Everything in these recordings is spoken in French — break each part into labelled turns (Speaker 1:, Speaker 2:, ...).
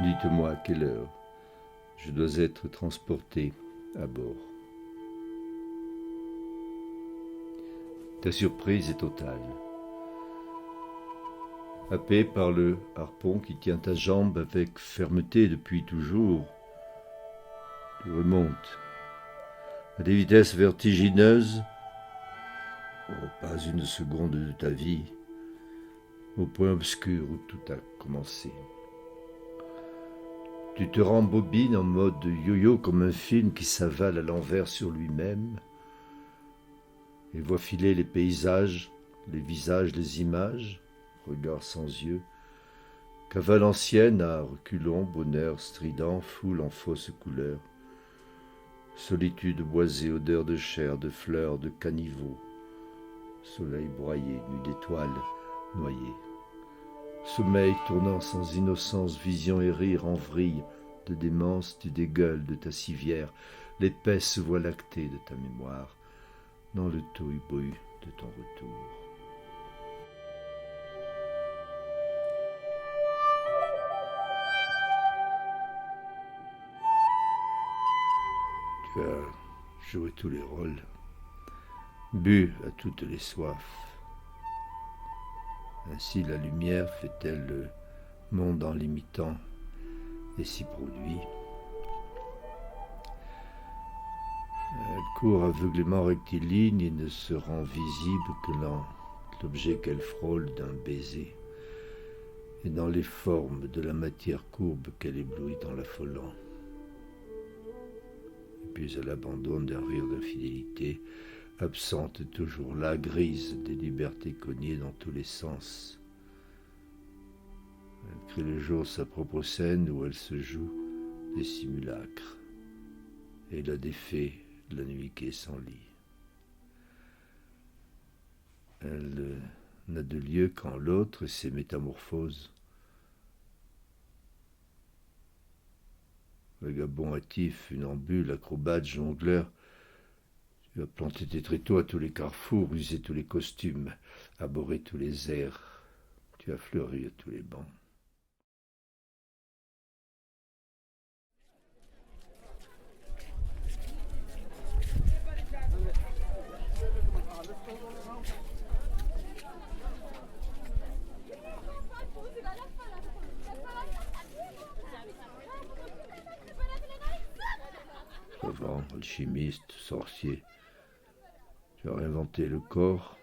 Speaker 1: Dites-moi à quelle heure je dois être transporté à bord. Ta surprise est totale. Happé par le harpon qui tient ta jambe avec fermeté depuis toujours, tu remontes à des vitesses vertigineuses, pas une seconde de ta vie, au point obscur où tout a commencé. Tu te rembobines en mode yo-yo comme un film qui s'avale à l'envers sur lui-même et voit filer les paysages, les visages, les images, regard sans yeux, cavale ancienne à reculons, bonheur strident, foule en fausses couleurs, solitude boisée, odeur de chair, de fleurs, de caniveau, soleil broyé, nuit d'étoiles noyées. Sommeil tournant sans innocence, vision et rire en vrille, de démence tu dégueules de ta civière, l'épaisse voie lactée de ta mémoire, dans le tohu-bohu de ton retour. Tu as joué tous les rôles, bu à toutes les soifs. Ainsi la lumière fait-elle le monde en l'imitant et s'y produit. Elle court aveuglément rectiligne et ne se rend visible que dans l'objet qu'elle frôle d'un baiser et dans les formes de la matière courbe qu'elle éblouit en l'affolant. Et puis elle abandonne d'un rire d'infidélité, absente toujours là, grise des libertés cognées dans tous les sens. Elle crée le jour sa propre scène où elle se joue des simulacres et la défait la nuit qui est sans lit. Elle n'a de lieu qu'en l'autre et ses métamorphoses. Vagabond hâtif, funambule, acrobate, jongleur, tu as planté tes tréteaux à tous les carrefours, usé tous les costumes, abhorré tous les airs, tu as fleuri à tous les bancs. Savant, alchimiste, sorcier, tu as réinventé le corps,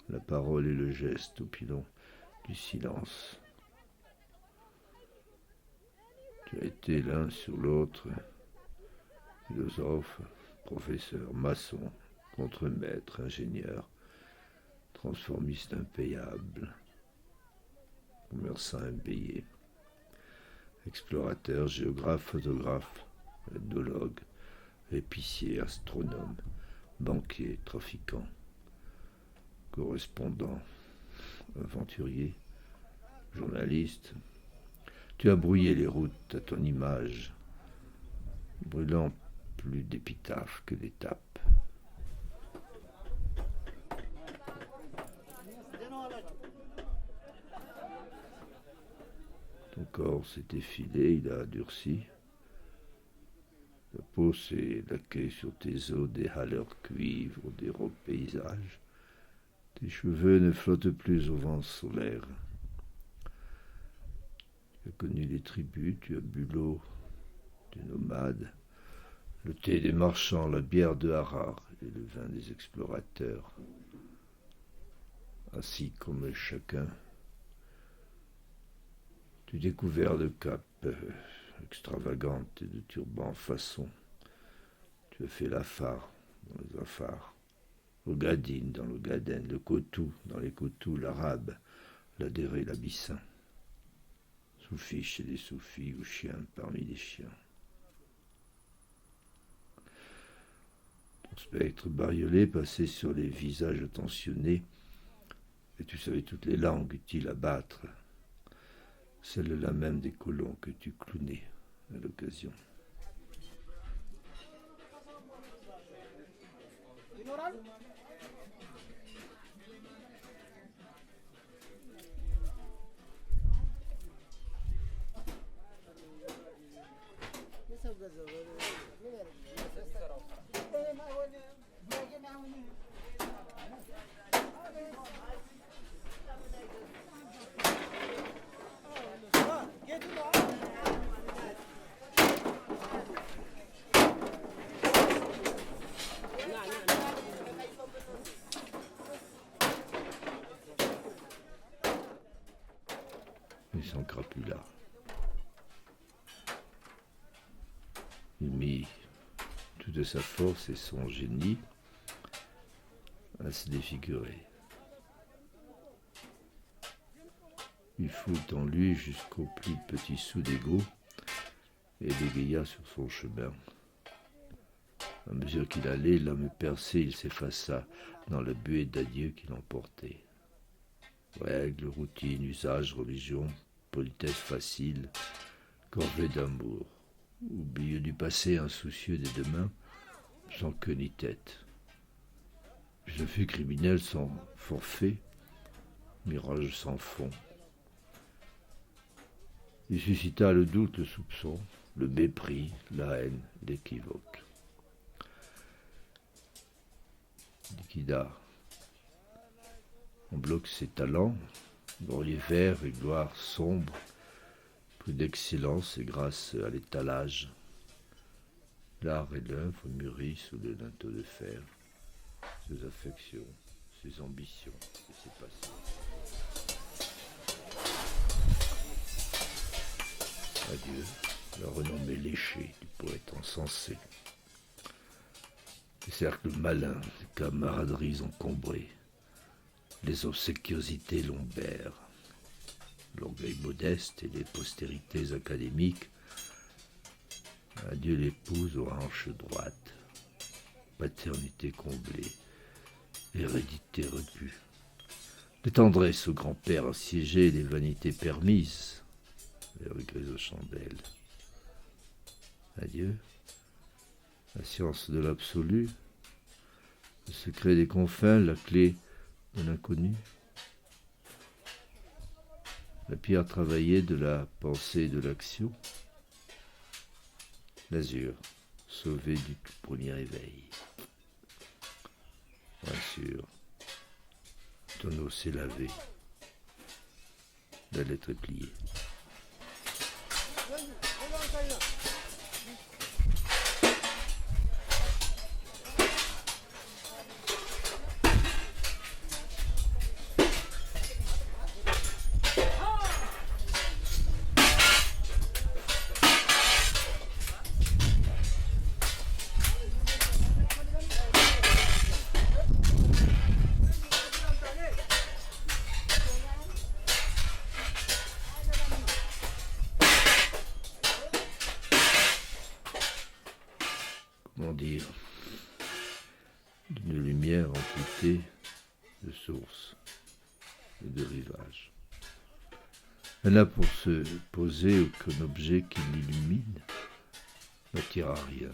Speaker 1: la parole et le geste au pilon du silence. Tu as été l'un sur l'autre, philosophe, professeur, maçon, contremaître, ingénieur, transformiste impayable, commerçant impayé, explorateur, géographe, photographe, ethnologue, épicier, astronome, banquier, trafiquant, correspondant, aventurier, journaliste. Tu as brouillé les routes à ton image, brûlant plus d'épitaphes que d'étapes. Ton corps s'est effilé, il a durci. Ta peau s'est laquée sur tes os des haleurs cuivre, des robes paysages. Tes cheveux ne flottent plus au vent solaire. Tu as connu les tribus, tu as bu l'eau des nomades, le thé des marchands, la bière de Harar et le vin des explorateurs. Ainsi comme chacun, tu découvert de capes extravagantes et de turbans façon. Tu as fait la phare dans les affaires, l'Ogadine dans l'Ogaden, le Kotou dans les Kotous, l'Arabe, l'Adéré, l'Abyssin. Soufi chez les soufis ou chien parmi les chiens. Ton spectre bariolé passait sur les visages attentionnés, et tu savais toutes les langues utiles à battre, celle-là même des colons que tu clownais à l'occasion. Il s'encrapula. Il mit toute sa force et son génie à se défigurer. Il fout en lui jusqu'au plus petit sou d'égo et bégaya sur son chemin. À mesure qu'il allait, l'homme percé, il s'effaça dans la buée d'adieu qui l'emportait. Règles, routines, usages, religion, politesse facile, corvée d'amour, oublieux du passé, insoucieux des demain, sans queue ni tête. Je fus criminel sans forfait, mirage sans fond. Il suscita le doute, le soupçon, le mépris, la haine, l'équivoque. Liquida en bloc ses talents, laurier vert et gloire sombre, plus d'excellence et grâce à l'étalage. L'art et l'œuvre mûris sous le linteau de fer, ses affections, ses ambitions et ses passions. Adieu, la renommée léchée du poète encensé. Les cercles malins, les camaraderies encombrées, les obséquiosités lombaires, l'orgueil modeste et les postérités académiques. Adieu l'épouse aux hanches droites, paternité comblée, hérédité repue, les tendresses au grand-père assiégé, les vanités permises, les regrets aux chandelles. Adieu, la science de l'absolu, le secret des confins, la clé de l'inconnu, la pierre travaillée de la pensée et de l'action, l'azur sauvé du tout premier éveil. Bien sûr, ton eau s'est lavée, la lettre est pliée. Comment dire, d'une lumière amputée de source et de rivage. Elle n'a pour se poser aucun objet qui l'illumine, n'attire à rien,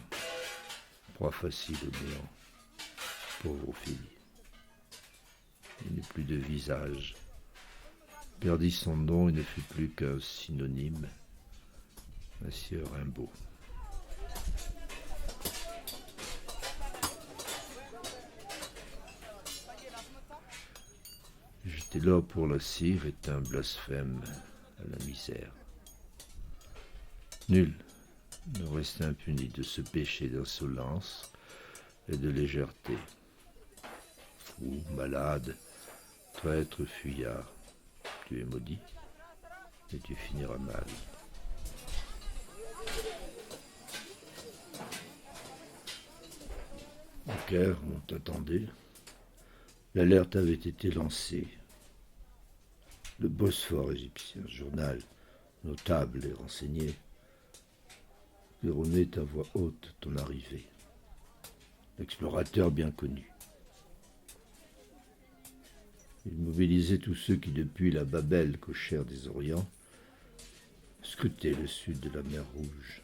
Speaker 1: proie facile au néant, pauvre fille. Il n'est plus de visage, perdit son nom et ne fut plus qu'un synonyme, un sieur Rimbaud. Jeter l'or pour la cire est un blasphème à la misère. Nul ne reste impuni de ce péché d'insolence et de légèreté. Fou, malade, traître, fuyard, tu es maudit et tu finiras mal. Au Caire, on t'attendait. L'alerte avait été lancée. Le Bosphore égyptien, journal notable et renseigné, claironnait à voix haute ton arrivée. L'explorateur bien connu. Il mobilisait tous ceux qui, depuis la Babel cochère des Orients, scrutaient le sud de la mer Rouge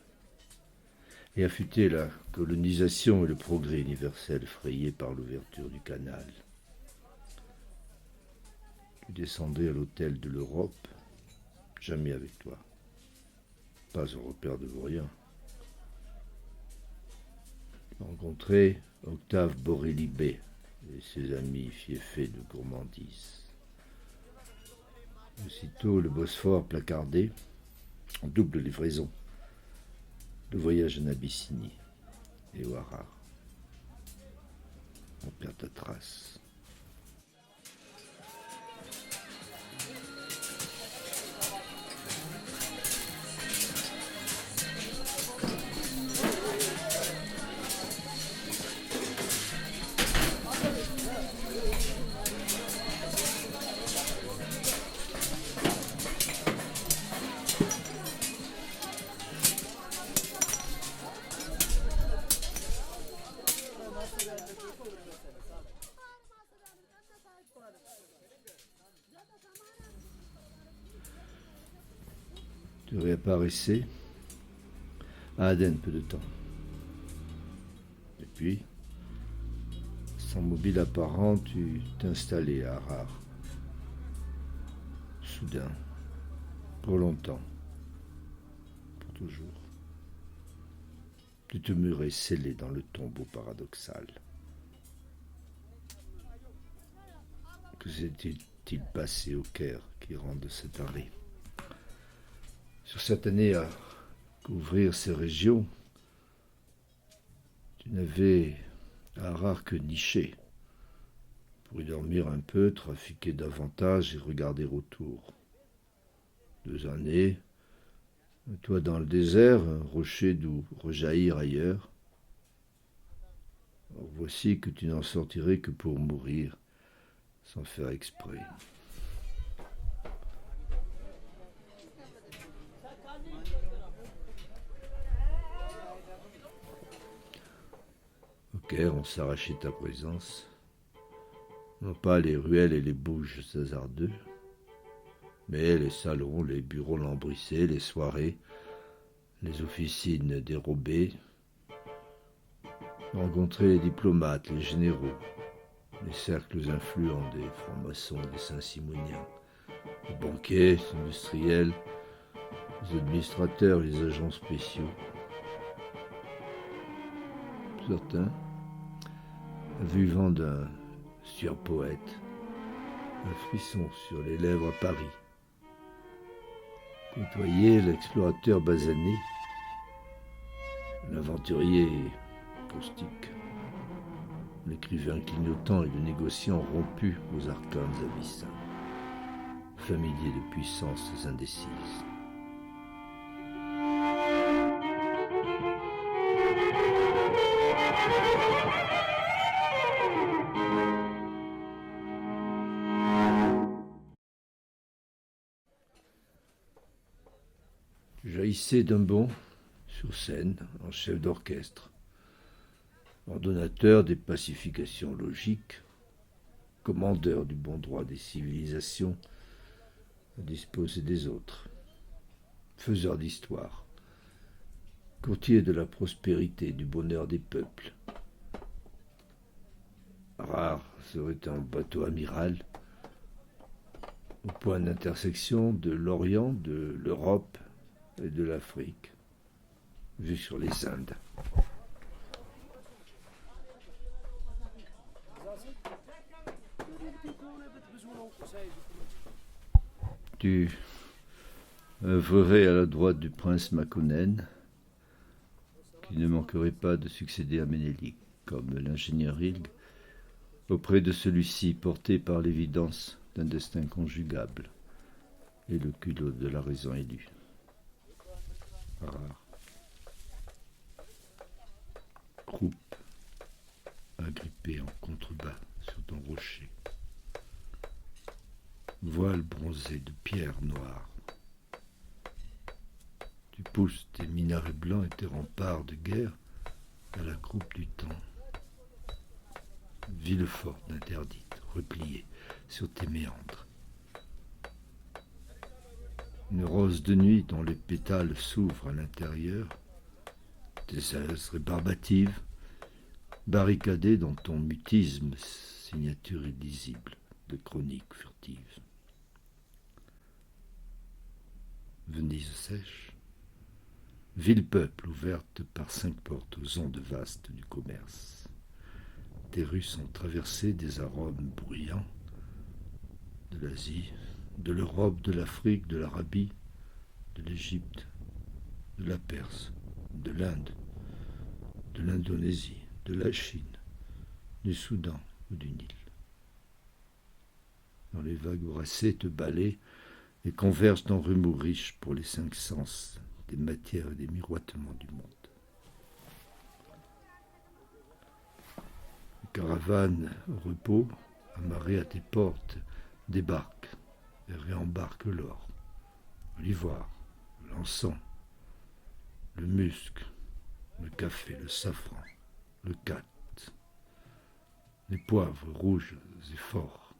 Speaker 1: et affûtaient la colonisation et le progrès universel frayé par l'ouverture du canal. Tu descendais à l'hôtel de l'Europe, jamais avec toi. Pas un repère de vaurien, Rencontrer Octave Borelli-B et ses amis fieffés de gourmandise. Aussitôt le Bosphore placardé, en double livraison, le voyage en Abyssinie et au Harar. On perd ta trace. Tu réapparaissais à Aden peu de temps. Et puis, sans mobile apparent, tu t'installais à Harar. Soudain, pour longtemps, pour toujours. Tu te murais scellé dans le tombeau paradoxal. Que s'était-il passé au Caire qui rende cet arrêt? Sur cette année à couvrir ces régions, tu n'avais à Harar que nicher pour y dormir un peu, trafiquer davantage et regarder autour. 2 années, toi dans le désert, un rocher d'où rejaillir ailleurs. Alors voici que tu n'en sortirais que pour mourir, sans faire exprès. Au Caire, on s'arrachait ta présence. Non pas les ruelles et les bouges hasardeux, mais les salons, les bureaux lambrissés, les soirées, les officines dérobées. Rencontrer les diplomates, les généraux, les cercles influents des francs-maçons, des Saint-Simoniens, les banquiers, les industriels, les administrateurs, les agents spéciaux. Certains, vivant d'un sueur poète, un frisson sur les lèvres à Paris. Côtoyer l'explorateur basané, l'aventurier caustique, l'écrivain clignotant et le négociant rompu aux arcanes abyssins, familier de puissances indécises. Tu jaillissais d'un bond sur scène en chef d'orchestre, ordonnateur des pacifications logiques, commandeur du bon droit des civilisations à disposer des autres, faiseur d'histoire, courtier de la prospérité, du bonheur des peuples. Rare serait un bateau amiral au point d'intersection de l'Orient, de l'Europe et de l'Afrique, vu sur les Indes. Tu œuvrerais à la droite du prince Makonnen, qui ne manquerait pas de succéder à Ménélique, comme l'ingénieur Hilg, auprès de celui-ci porté par l'évidence d'un destin conjugable et le culot de la raison élue. Rare. Croupe, agrippé en contrebas sur ton rocher. Voile bronzé de pierre noire. Tu pousses tes minarets blancs et tes remparts de guerre à la croupe du temps. Ville forte interdite, repliée sur tes méandres. Une rose de nuit dont les pétales s'ouvrent à l'intérieur, tes aises rébarbatives, barricadées dans ton mutisme, signature illisible de chroniques furtives. Venise sèche, Ville peuple ouverte par 5 portes aux ondes vastes du commerce. Tes rues sont traversées des arômes bruyants de l'Asie, de l'Europe, de l'Afrique, de l'Arabie, de l'Égypte, de la Perse, de l'Inde, de l'Indonésie, de la Chine, du Soudan ou du Nil. Dans les vagues brassées te balaient et convergent en remous riches pour les 5 sens des matières et des miroitements du monde. Les caravanes au repos, amarrées à tes portes, débarquent et réembarquent l'or, l'ivoire, l'encens, le musc, le café, le safran, le cat, les poivres rouges et forts,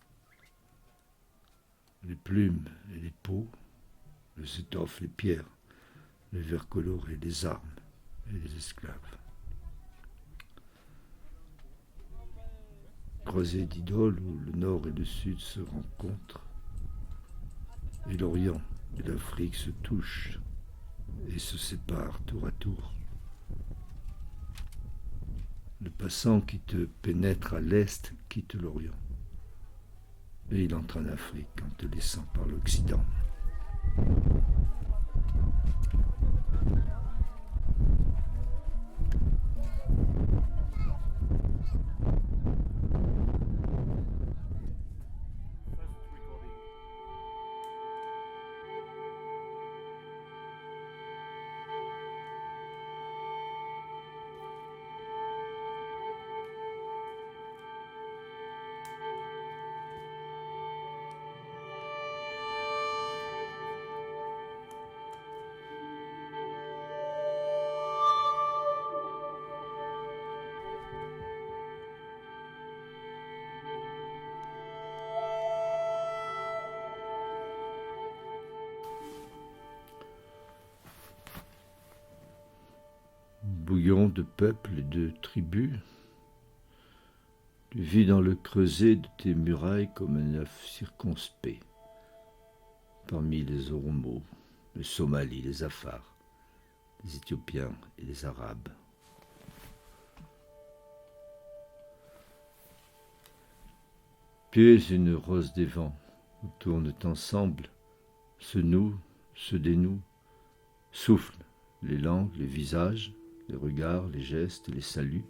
Speaker 1: les plumes et les peaux, les étoffes, les pierres, les verres colorés, les armes et les esclaves. Croisée d'idoles où le nord et le sud se rencontrent, et l'Orient et l'Afrique se touchent et se séparent tour à tour. Le passant qui te pénètre à l'est quitte l'Orient, et il entre en Afrique en te laissant par l'Occident. Bouillon de peuples et de tribus, tu vis dans le creuset de tes murailles comme un œuf circonspect, parmi les Oromos, les Somalis, les Afars, les Éthiopiens et les Arabes. Tu es une rose des vents, où tournent ensemble, se nouent, se dénouent, soufflent les langues, les visages, les regards, les gestes, les saluts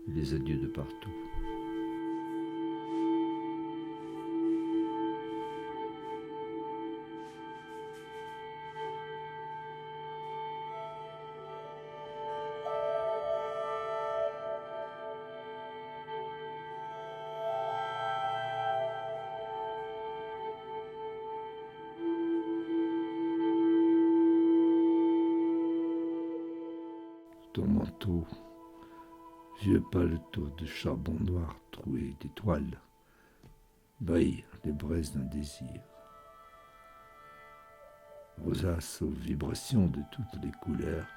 Speaker 1: et les adieux de partout. Ton manteau, vieux paletot de charbon noir troué d'étoiles, brille les braises d'un désir. Rosace aux vibrations de toutes les couleurs,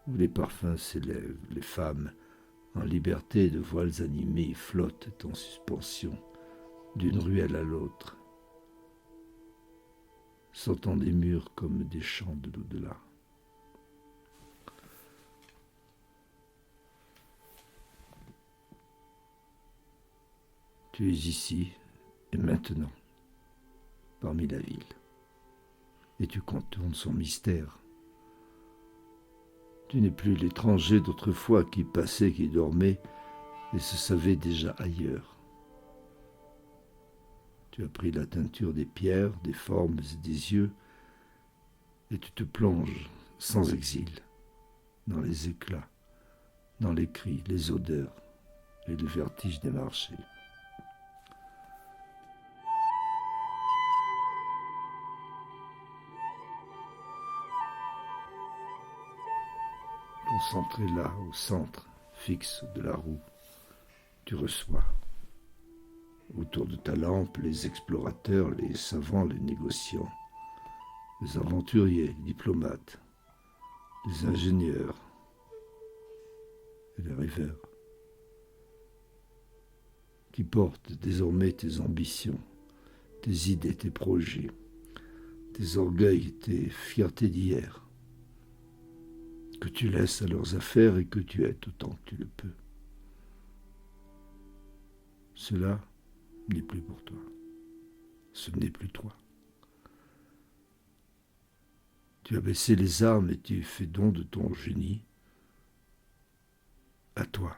Speaker 1: où les parfums s'élèvent, les femmes, en liberté de voiles animés, flottent en suspension d'une ruelle à l'autre, sortant des murs comme des chants de l'au-delà. Tu es ici et maintenant, parmi la ville, et tu contournes son mystère. Tu n'es plus l'étranger d'autrefois qui passait, qui dormait et se savait déjà ailleurs. Tu as pris la teinture des pierres, des formes et des yeux, et tu te plonges sans exil dans les éclats, dans les cris, les odeurs et le vertige des marchés. Concentré là, au centre fixe de la roue, tu reçois. Autour de ta lampe, les explorateurs, les savants, les négociants, les aventuriers, les diplomates, les ingénieurs et les rêveurs, qui portent désormais tes ambitions, tes idées, tes projets, tes orgueils, tes fiertés d'hier, que tu laisses à leurs affaires et que tu aides autant que tu le peux. Cela n'est plus pour toi. Ce n'est plus toi. Tu as baissé les armes et tu fais don de ton génie. À toi,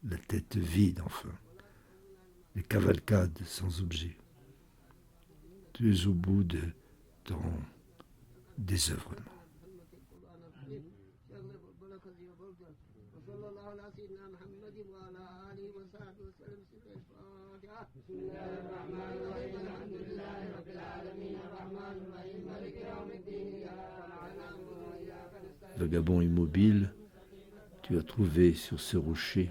Speaker 1: la tête vide enfin, les cavalcades sans objet. Tu es au bout de ton désœuvrement. Vagabond immobile, tu as trouvé sur ce rocher,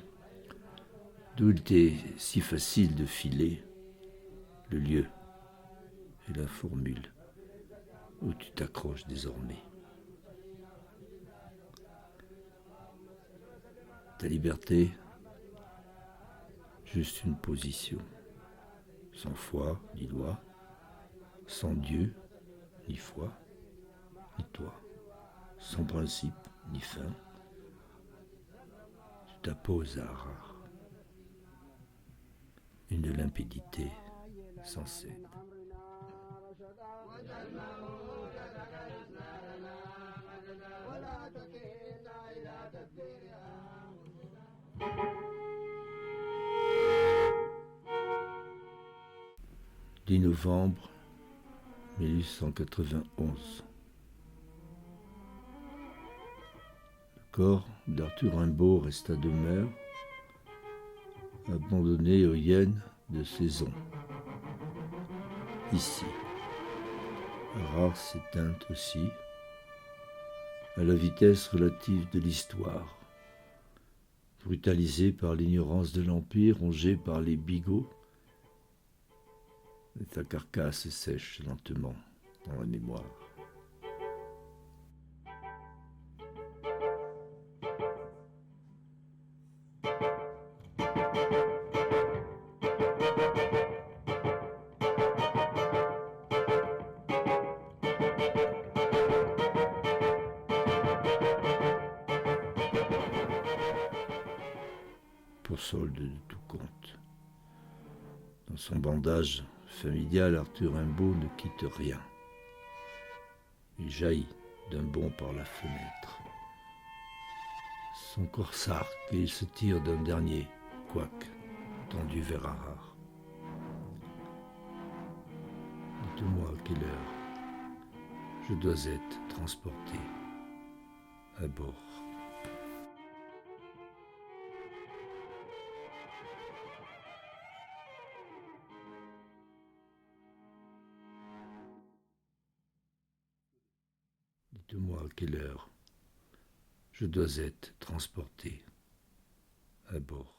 Speaker 1: d'où il était si facile de filer, le lieu et la formule où tu t'accroches désormais. Ta liberté, juste une position, sans foi ni loi, sans Dieu ni foi ni toi, sans principe ni fin, tu t'apposes à Harare, une limpidité sans scène. « 10 novembre 1891. Le corps d'Arthur Rimbaud resta demeure, abandonné aux hyènes de saison. Ici, Harare s'éteint aussi, à la vitesse relative de l'histoire, brutalisé par l'ignorance de l'Empire, rongé par les bigots, et ta carcasse sèche lentement dans la mémoire. Pour solde de tout compte. Dans son bandage familial, Arthur Rimbaud ne quitte rien. Il jaillit d'un bond par la fenêtre. Son corps s'arque et il se tire d'un dernier couac tendu vers Harare. Dites-moi à quelle heure je dois être transporté à bord. Dites-moi à quelle heure je dois être transporté à bord.